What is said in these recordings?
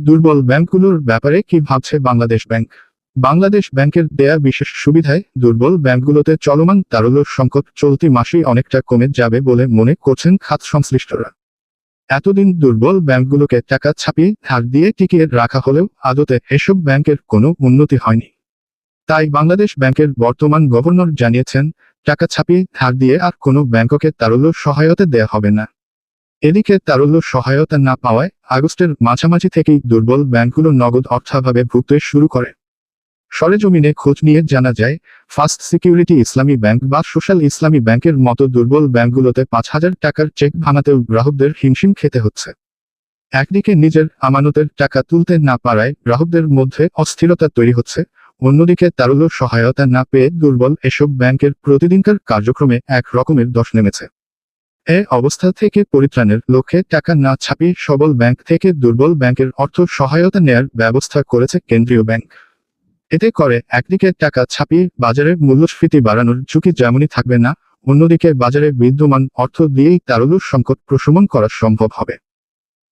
দুর্বল ব্যাংকগুলোর ব্যাপারে কি ভাবছে বাংলাদেশ ব্যাংক? বাংলাদেশ ব্যাংকের দেয়া বিশেষ সুবিধায় দুর্বল ব্যাংকগুলোতে চলমান তারল্য সংকট চলতি মাসেই অনেকটা কমে যাবে বলে মনে করছেন খাত সংশ্লিষ্টরা। এতদিন দুর্বল ব্যাংকগুলোকে টাকা ছাপিয়ে ধার দিয়ে টিকিয়ে রাখা হলেও আদতে এসব ব্যাংকের কোনো উন্নতি হয়নি। তাই বাংলাদেশ ব্যাংকের বর্তমান গভর্নর জানিয়েছেন, টাকা ছাপিয়ে ধার দিয়ে আর কোনো ব্যাংককে তারল্য সহায়তা দেয়া হবে না। এদিকে তারল্য সহায়তা না পাওয়ায় আগস্টের মাঝামাঝি থেকেই দুর্বল ব্যাংকগুলো নগদ অর্থাভাবে ভুগতে শুরু করে। সরেজমিনে খোঁজ নিয়ে জানা যায়, ফার্স্ট সিকিউরিটি ইসলামী ব্যাংক বা সোশ্যাল ইসলামী ব্যাংকের মতো দুর্বল ব্যাংকগুলোতে 5,000 টাকার চেক ভাঙাতেও গ্রাহকদের হিমশিম খেতে হচ্ছে। একদিকে নিজের আমানতের টাকা তুলতে না পারায় গ্রাহকদের মধ্যে অস্থিরতা তৈরি হচ্ছে, অন্যদিকে তারল্য সহায়তা না পেয়ে দুর্বল এসব ব্যাংকের প্রতিদিনকার কার্যক্রমে এক রকমের ধস নেমেছে। এ অবস্থা থেকে পরিত্রাণের লক্ষ্যে টাকা না ছাপিয়ে সবল ব্যাংক থেকে দুর্বল ব্যাংকের অর্থ সহায়তা নেয়ার ব্যবস্থা করেছে কেন্দ্রীয় ব্যাংক। এতে করে একদিকে টাকা ছাপিয়ে বাজারে মূল্যস্ফীতি বাড়ানোর ঝুঁকি যেমনই থাকবে না, অন্যদিকে বাজারে বিদ্যমান অর্থ দিয়েই তারল্য সংকট প্রশমন করা সম্ভব হবে।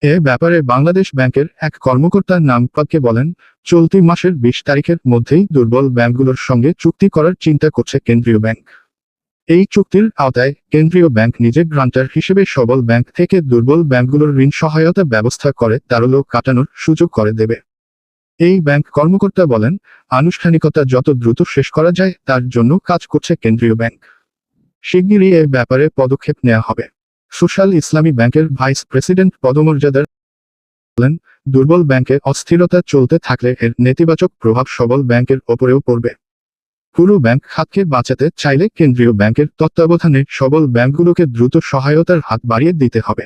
এ ব্যাপারে বাংলাদেশ ব্যাংকের এক কর্মকর্তা নামপাককে বলেন, চলতি মাসের 20 তারিখের মধ্যেই দুর্বল ব্যাংকগুলোর সঙ্গে চুক্তি করার চিন্তা করছে কেন্দ্রীয় ব্যাংক। এই চুক্তির আওতায় কেন্দ্রীয় ব্যাংক নিজে গ্রান্টার হিসেবে সবল ব্যাংক থেকে দুর্বল ব্যাংকগুলোর ঋণ সহায়তা ব্যবস্থা করে তারল্য কাটানোর সুযোগ করে দেবে। এই ব্যাংক কর্মকর্তা বলেন, আনুষ্ঠানিকতা যত দ্রুত শেষ করা যায় তার জন্য কাজ করছে কেন্দ্রীয় ব্যাংক। শিগগিরই এ ব্যাপারে পদক্ষেপ নেওয়া হবে। সোশ্যাল ইসলামী ব্যাংকের ভাইস প্রেসিডেন্ট পদমর্যাদার বলেন, দুর্বল ব্যাংকে অস্থিরতা চলতে থাকলে এর নেতিবাচক প্রভাব সবল ব্যাংকের ওপরেও পড়বে। পুরো ব্যাংক খাতকে বাঁচাতে চাইলে কেন্দ্রীয় ব্যাংকের তত্ত্বাবধানে সবল ব্যাংকগুলোকে দ্রুত সহায়তার হাত বাড়িয়ে দিতে হবে।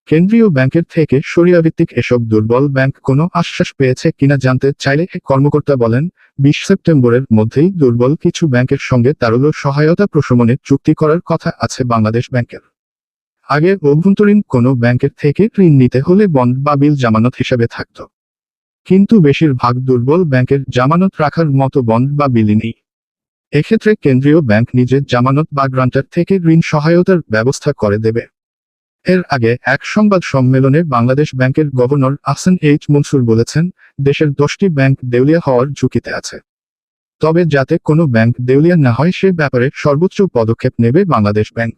কেন্দ্রীয় ব্যাংকের থেকে শরিয়াভিত্তিক এসব দুর্বল ব্যাংক কোনো আশ্বাস পেয়েছে কিনা জানতে চাইলে কর্মকর্তা বলেন, 20 সেপ্টেম্বরের মধ্যেই দুর্বল কিছু ব্যাংকের সঙ্গে তারল্য সহায়তা প্রশমনে চুক্তি করার কথা আছে বাংলাদেশ ব্যাংকের। আগে অভ্যন্তরীণ কোনো ব্যাংকের থেকে ঋণ নিতে হলে বন্ড বা বিল জামানত হিসেবে থাকত, কিন্তু বেশিরভাগ দুর্বল ব্যাংকের জামানত রাখার মতো বন্ড বা বিলই নেই। এক্ষেত্রে কেন্দ্রীয় ব্যাংক নিজে জামানত বা গ্রান্টার থেকে ঋণ সহায়তার ব্যবস্থা করে দেবে। এর আগে এক সংবাদ সম্মেলনে বাংলাদেশ ব্যাংকের গভর্নর আহসান এইচ মনসুর বলেছেন, দেশের 10টি ব্যাংক দেউলিয়া হওয়ার ঝুঁকিতে আছে। তবে যাতে কোনো ব্যাংক দেউলিয়া না হয় সে ব্যাপারে সর্বোচ্চ পদক্ষেপ নেবে বাংলাদেশ ব্যাংক।